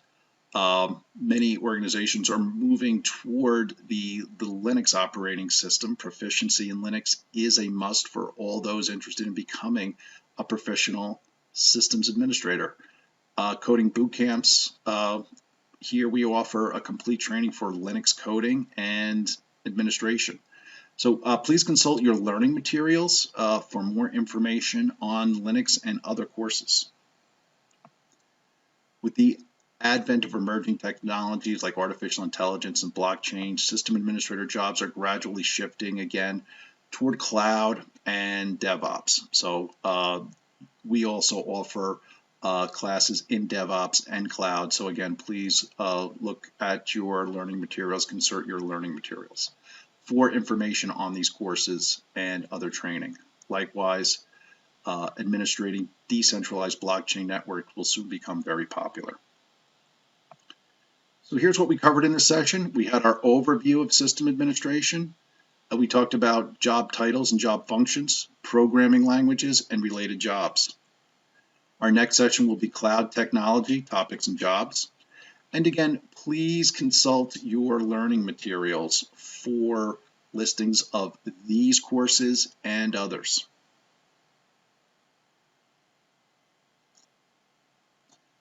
many organizations are moving toward the Linux operating system. Proficiency in Linux is a must for all those interested in becoming a professional systems administrator. Coding boot camps. Here we offer a complete training for Linux coding and administration. So please consult your learning materials for more information on Linux and other courses. With the advent of emerging technologies like artificial intelligence and blockchain, system administrator jobs are gradually shifting again toward cloud and DevOps. So we also offer classes in DevOps and cloud. So again, please look at your learning materials, consult your learning materials for information on these courses and other training. Likewise, administrating decentralized blockchain networks will soon become very popular. So here's what we covered in this session. We had our overview of system administration. We talked about job titles and job functions, programming languages, and related jobs. Our next session will be cloud technology, topics, and jobs. And again, please consult your learning materials for listings of these courses and others.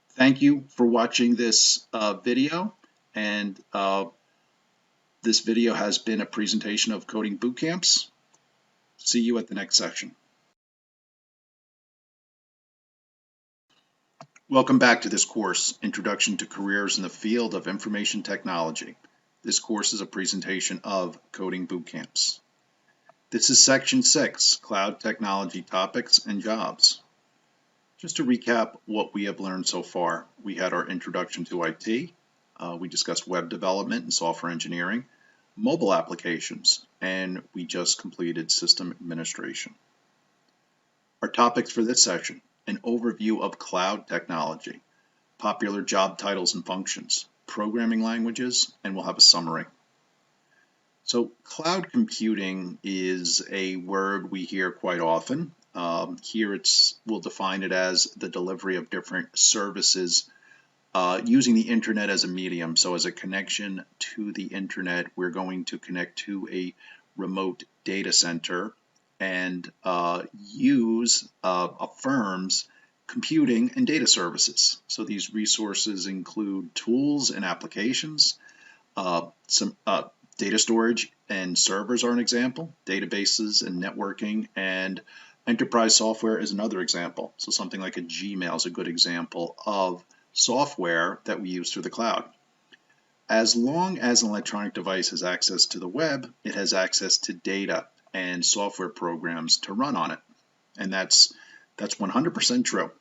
Thank you for watching this video, and this video has been a presentation of Coding Bootcamps. See you at the next section. Welcome back to this course, Introduction to Careers in the Field of Information Technology. This course is a presentation of Coding Bootcamps. This is Section 6, Cloud Technology Topics and Jobs. Just to recap what we have learned so far, we had our Introduction to IT, we discussed web development and software engineering, mobile applications, and we just completed system administration. Our topics for this session: an overview of cloud technology, popular job titles and functions, programming languages, and we'll have a summary. So cloud computing is a word we hear quite often. Here we'll define it as the delivery of different services using the internet as a medium. So as a connection to the internet, we're going to connect to a remote data center and use a firm's computing and data services. So these resources include tools and applications. Some data storage and servers are an example. Databases and networking and enterprise software is another example. So something like a Gmail is a good example of software that we use through the cloud. As long as an electronic device has access to the web, it has access to data and software programs to run on it. And that's 100% true.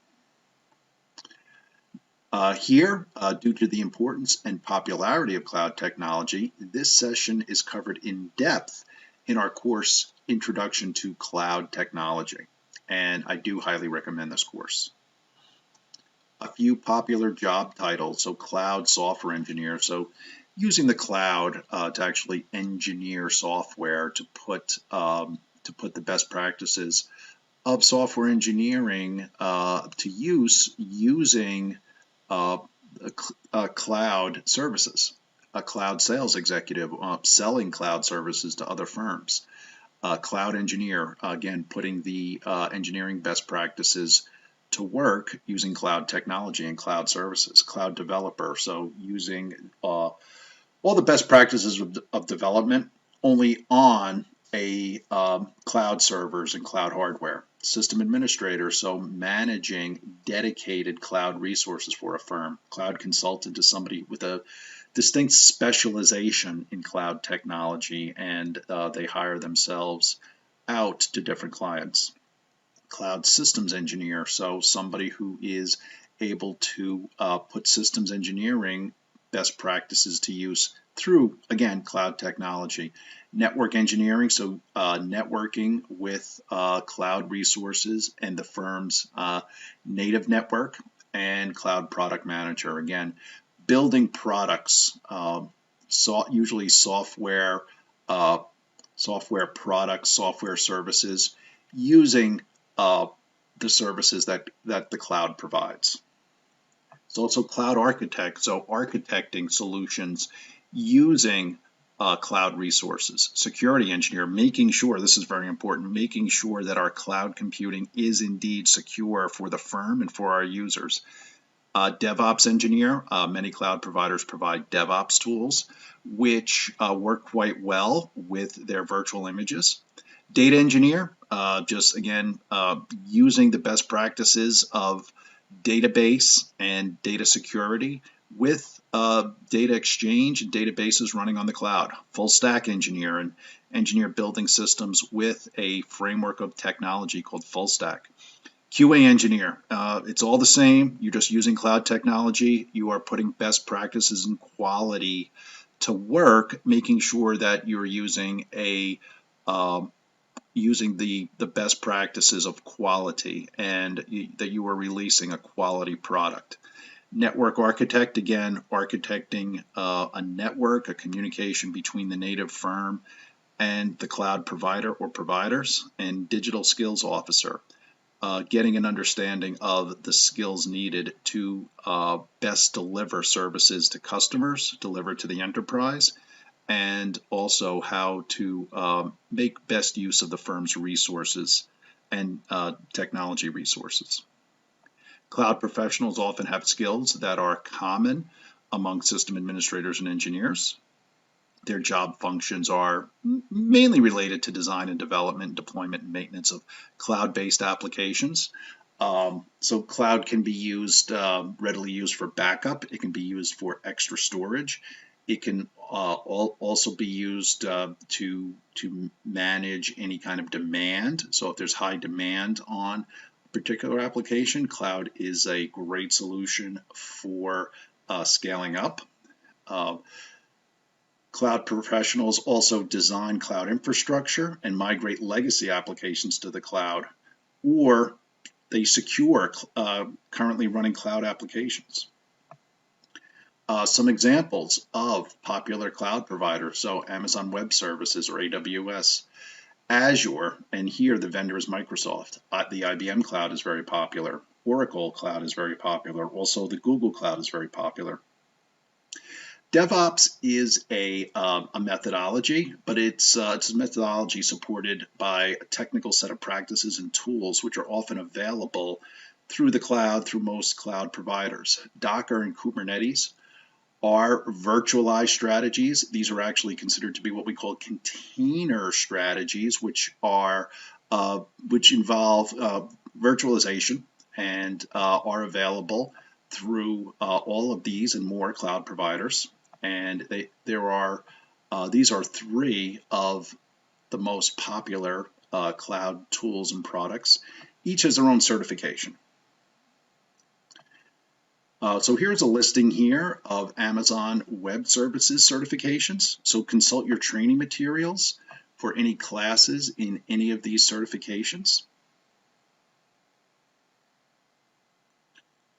Here, due to the importance and popularity of cloud technology, this session is covered in depth in our course, Introduction to Cloud Technology, and I do highly recommend this course. A few popular job titles, so cloud software engineer, so using the cloud to actually engineer software to put the best practices of software engineering to use using cloud services. A cloud sales executive selling cloud services to other firms. Cloud engineer, again, putting the engineering best practices to work using cloud technology and cloud services. Cloud developer, so using all the best practices of development only on a cloud servers and cloud hardware. System administrator, so managing dedicated cloud resources for a firm. Cloud consultant is somebody with a distinct specialization in cloud technology, and they hire themselves out to different clients. Cloud systems engineer, so somebody who is able to put systems engineering best practices to use through, again, cloud technology. Network engineering, so networking with cloud resources and the firm's native network. And cloud product manager, again, building products, usually software products, software services, using the services that the cloud provides. It's also cloud architect, so architecting solutions using cloud resources. Security engineer, making sure, this is very important, making sure that our cloud computing is indeed secure for the firm and for our users. DevOps engineer, many cloud providers provide DevOps tools, which work quite well with their virtual images. Data engineer, just again, using the best practices of database and data security with data exchange and databases running on the cloud. Full stack engineer, and engineer building systems with a framework of technology called full stack. QA engineer, it's all the same. You're just using cloud technology. You are putting best practices and quality to work, making sure that you're using a using the best practices of quality and that you are releasing a quality product. Network architect, again, architecting a network, a communication between the native firm and the cloud provider or providers. And digital skills officer, getting an understanding of the skills needed to best deliver services to customers, deliver to the enterprise, and also how to make best use of the firm's resources and technology resources. Cloud professionals often have skills that are common among system administrators and engineers. Their job functions are mainly related to design and development, deployment and maintenance of cloud-based applications. So cloud can be used, readily used for backup. It can be used for extra storage. It can also be used to manage any kind of demand. So if there's high demand on a particular application, cloud is a great solution for scaling up. Cloud professionals also design cloud infrastructure and migrate legacy applications to the cloud, or they secure currently running cloud applications. Some examples of popular cloud providers, so Amazon Web Services or AWS, Azure, and here the vendor is Microsoft. The IBM Cloud is very popular. Oracle Cloud is very popular. Also, the Google Cloud is very popular. DevOps is a methodology, but it's a methodology supported by a technical set of practices and tools which are often available through the cloud, through most cloud providers. Docker and Kubernetes are virtualized strategies. These are actually considered to be what we call container strategies, which involve virtualization and are available through all of these and more cloud providers. And these are three of the most popular cloud tools and products. Each has their own certification. So here's a listing here of Amazon Web Services certifications. So consult your training materials for any classes in any of these certifications.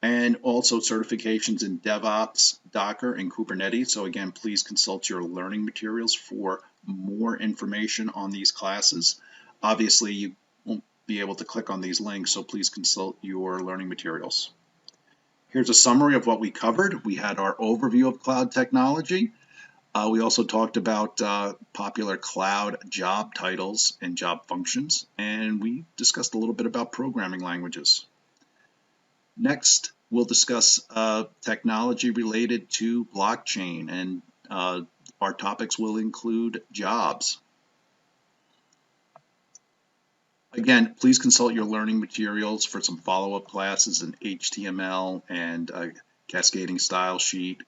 And also certifications in DevOps, Docker, and Kubernetes. So again, please consult your learning materials for more information on these classes. Obviously, you won't be able to click on these links, so please consult your learning materials. Here's a summary of what we covered. We had our overview of cloud technology. We also talked about popular cloud job titles and job functions, and we discussed a little bit about programming languages. Next, we'll discuss technology related to blockchain, and our topics will include jobs. Again, please consult your learning materials for some follow-up classes in HTML and cascading style sheet,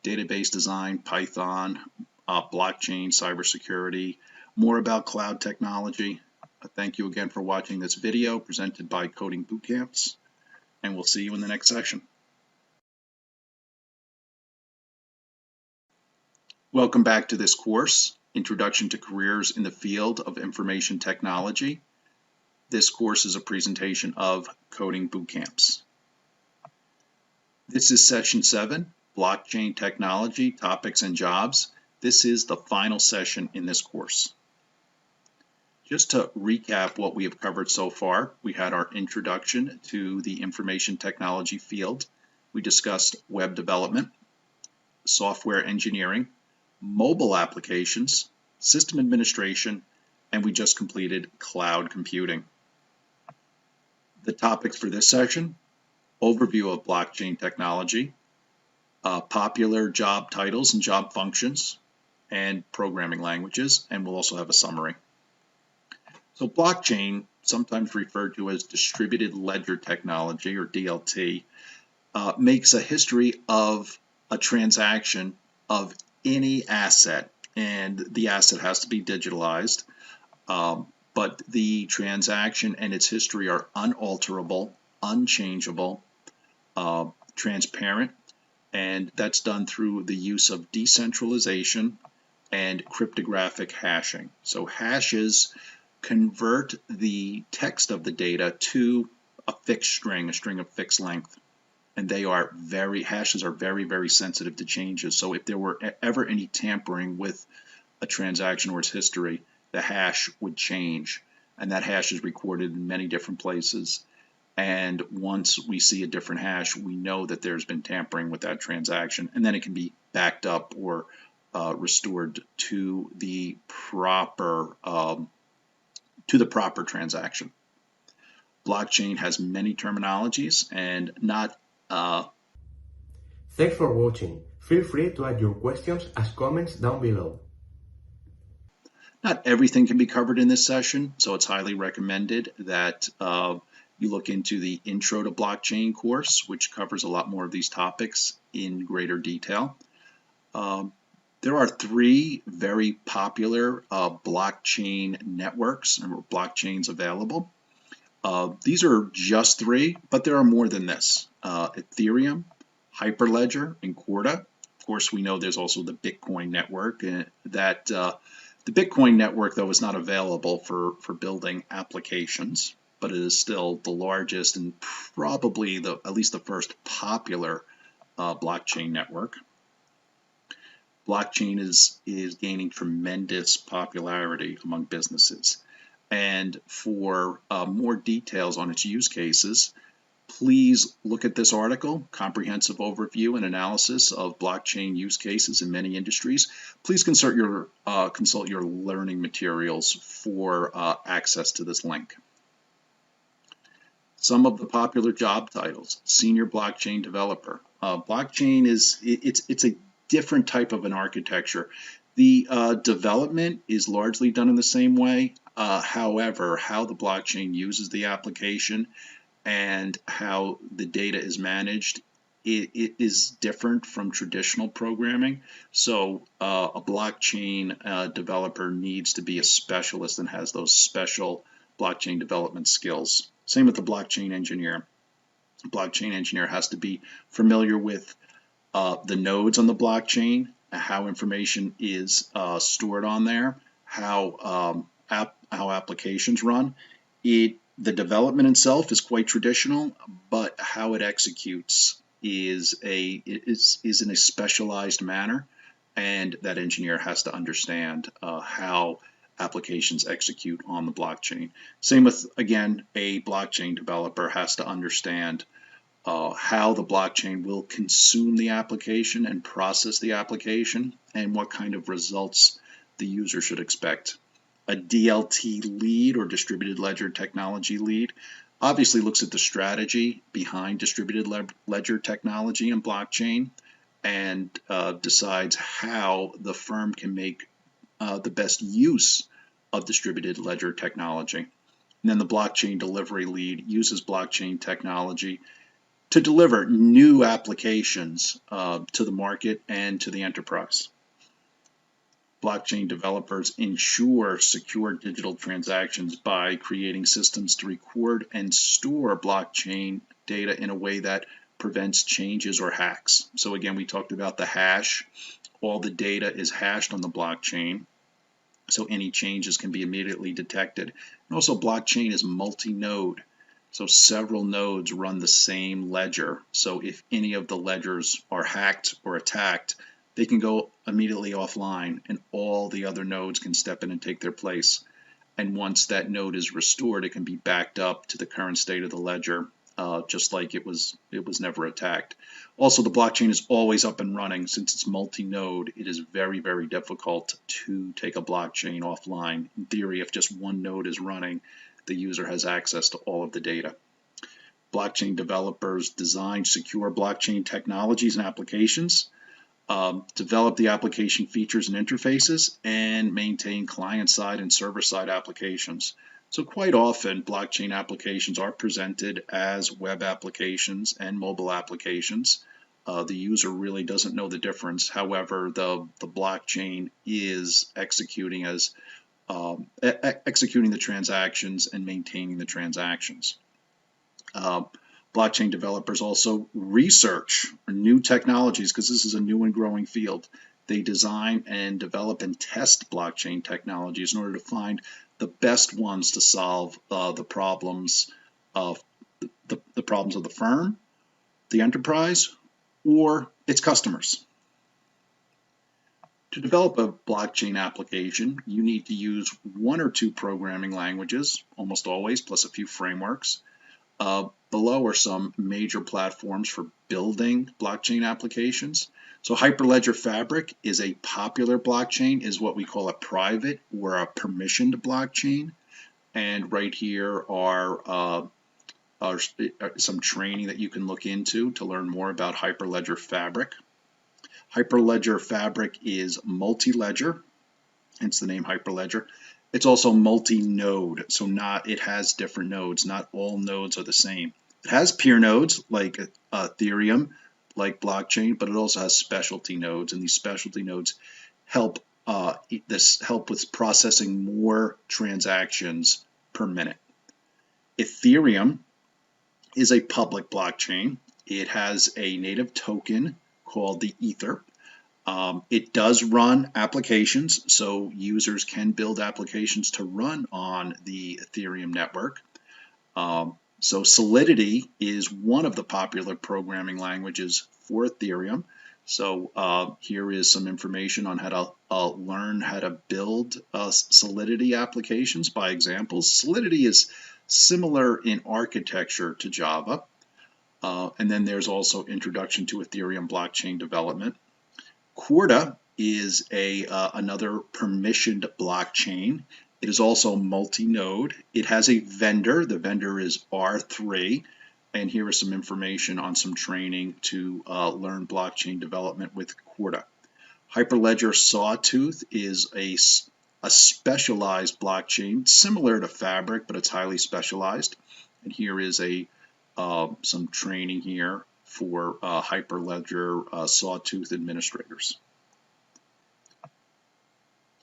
database design, Python, blockchain, cybersecurity, more about cloud technology. Thank you again for watching this video presented by Coding Bootcamps, and we'll see you in the next session. Welcome back to this course, Introduction to Careers in the Field of Information Technology. This course is a presentation of Coding Bootcamps. This is Session 7, Blockchain Technology, Topics and Jobs. This is the final session in this course. Just to recap what we have covered so far, we had our introduction to the information technology field. We discussed web development, software engineering, mobile applications, system administration, and we just completed cloud computing. The topics for this session: overview of blockchain technology, popular job titles and job functions, and programming languages, and we'll also have a summary. So blockchain, sometimes referred to as distributed ledger technology or DLT, makes a history of a transaction of any asset, and the asset has to be digitalized. But the transaction and its history are unalterable, unchangeable, transparent, and that's done through the use of decentralization and cryptographic hashing. So hashes convert the text of the data to a fixed string, a string of fixed length. And hashes are very, very sensitive to changes. So if there were ever any tampering with a transaction or its history, the hash would change. And that hash is recorded in many different places. And once we see a different hash, we know that there's been tampering with that transaction. And then it can be backed up or restored to the proper transaction. Blockchain has many terminologies and not. Thanks for watching. Feel free to add your questions as comments down below. Not everything can be covered in this session, so it's highly recommended that you look into the Intro to Blockchain course, which covers a lot more of these topics in greater detail. There are 3 very popular blockchain networks or blockchains available. These are just 3, but there are more than this. Ethereum, Hyperledger, and Corda. Of course, we know there's also the Bitcoin network. The Bitcoin network, though, is not available for building applications, but it is still the largest and probably at least the first popular blockchain network. Blockchain is gaining tremendous popularity among businesses. And for more details on its use cases, please look at this article, Comprehensive Overview and Analysis of Blockchain Use Cases in Many Industries. Please consult your learning materials for access to this link. Some of the popular job titles: Senior Blockchain Developer. Blockchain it's a different type of an architecture. The development is largely done in the same way. However, how the blockchain uses the application and how the data is managed, it is different from traditional programming. So a blockchain developer needs to be a specialist and has those special blockchain development skills. Same with the blockchain engineer. The blockchain engineer has to be familiar with the nodes on the blockchain, how information is stored on there, how applications run. The development itself is quite traditional, but how it executes is in a specialized manner, and that engineer has to understand how applications execute on the blockchain. Same with, again, a blockchain developer has to understand how the blockchain will consume the application and process the application, and what kind of results the user should expect. A DLT lead, or distributed ledger technology lead, obviously looks at the strategy behind distributed ledger technology and blockchain, and decides how the firm can make the best use of distributed ledger technology. And then the blockchain delivery lead uses blockchain technology to deliver new applications to the market and to the enterprise. Blockchain developers ensure secure digital transactions by creating systems to record and store blockchain data in a way that prevents changes or hacks. So again, we talked about the hash. All the data is hashed on the blockchain, so any changes can be immediately detected. And also, blockchain is multi-node, so several nodes run the same ledger. So if any of the ledgers are hacked or attacked, they can go immediately offline, and all the other nodes can step in and take their place. And once that node is restored, it can be backed up to the current state of the ledger, just like it was never attacked. Also, the blockchain is always up and running. Since it's multi-node, it is very, very difficult to take a blockchain offline. In theory, if just one node is running, the user has access to all of the data. Blockchain developers design secure blockchain technologies and applications, develop the application features and interfaces, and maintain client-side and server-side applications. So quite often, blockchain applications are presented as web applications and mobile applications. The user really doesn't know the difference. However, the blockchain is executing the transactions and maintaining the transactions. Blockchain developers also research new technologies, because this is a new and growing field. They design and develop and test blockchain technologies in order to find the best ones to solve the problems of the problems of the firm, the enterprise, or its customers. To develop a blockchain application, you need to use one or two programming languages, almost always, plus a few frameworks. Below are some major platforms for building blockchain applications. So Hyperledger Fabric is a popular blockchain, is what we call a private or a permissioned blockchain. And right here are some training that you can look into to learn more about Hyperledger Fabric. Hyperledger Fabric is multi-ledger, hence the name Hyperledger. It's also multi-node, so it has different nodes. Not all nodes are the same. It has peer nodes like Ethereum, like blockchain, but it also has specialty nodes, and these specialty nodes help with processing more transactions per minute. Ethereum is a public blockchain. It has a native token called the Ether. It does run applications, so users can build applications to run on the Ethereum network. So Solidity is one of the popular programming languages for Ethereum. So here is some information on how to learn how to build Solidity applications by examples. Solidity is similar in architecture to Java. And then there's also Introduction to Ethereum Blockchain Development. Corda is another permissioned blockchain. It is also multi-node. It has a vendor. The vendor is R3. And here is some information on some training to learn blockchain development with Corda. Hyperledger Sawtooth is a specialized blockchain, similar to Fabric, but it's highly specialized. And here is some training here for Hyperledger Sawtooth administrators.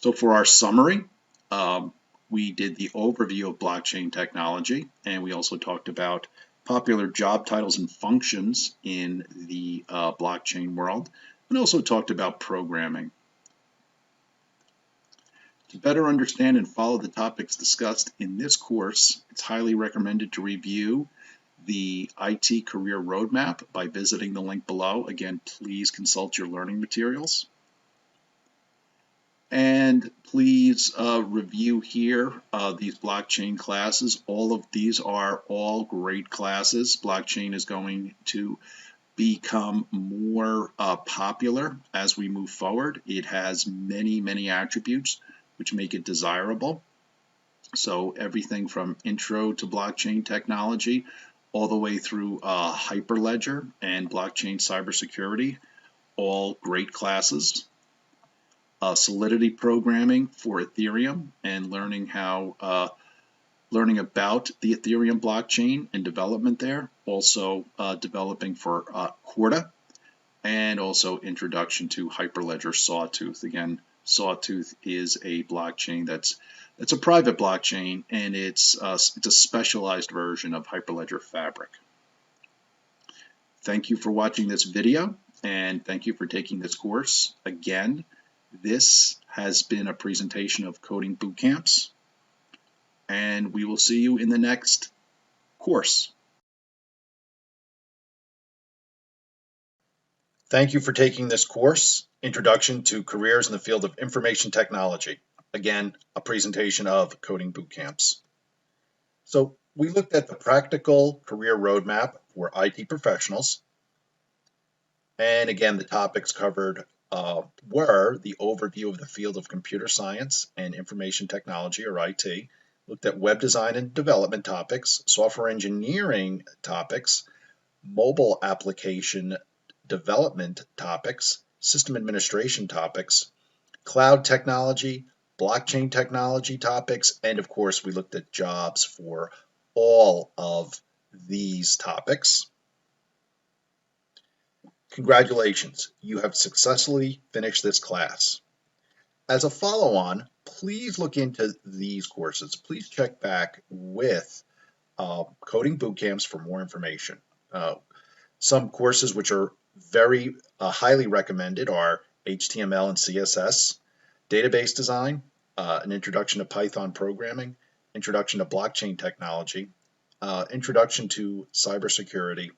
So for our summary, we did the overview of blockchain technology, and we also talked about popular job titles and functions in the blockchain world, and also talked about programming. To better understand and follow the topics discussed in this course, it's highly recommended to review the IT Career Roadmap by visiting the link below. Again, please consult your learning materials. And please review here these blockchain classes. All of these are all great classes. Blockchain is going to become more popular as we move forward. It has many, many attributes which make it desirable. So everything from intro to blockchain technology all the way through Hyperledger and blockchain cybersecurity, all great classes. Solidity programming for Ethereum and learning about the Ethereum blockchain and development there. Also developing for Corda, and also introduction to Hyperledger Sawtooth. Again, Sawtooth is a blockchain that's a private blockchain, and it's a specialized version of Hyperledger Fabric. Thank you for watching this video, and thank you for taking this course. Again, this has been a presentation of Coding Bootcamps, and we will see you in the next course. Thank you for taking this course, Introduction to Careers in the Field of Information Technology. Again, a presentation of Coding Bootcamps. So we looked at the practical career roadmap for IT professionals. And again, the topics covered were the overview of the field of computer science and information technology, or IT, looked at web design and development topics, software engineering topics, mobile application development topics, system administration topics, cloud technology, blockchain technology topics, and of course we looked at jobs for all of these topics. Congratulations, you have successfully finished this class. As a follow-on, please look into these courses. Please check back with Coding Bootcamps for more information. Some courses which are very highly recommended are HTML and CSS, database design, an introduction to Python programming, introduction to blockchain technology, introduction to cybersecurity.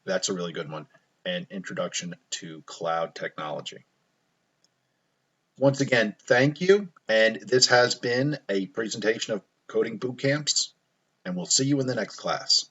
That's a really good one. And introduction to cloud technology. Once again, thank you. And this has been a presentation of Coding Boot Camps, and we'll see you in the next class.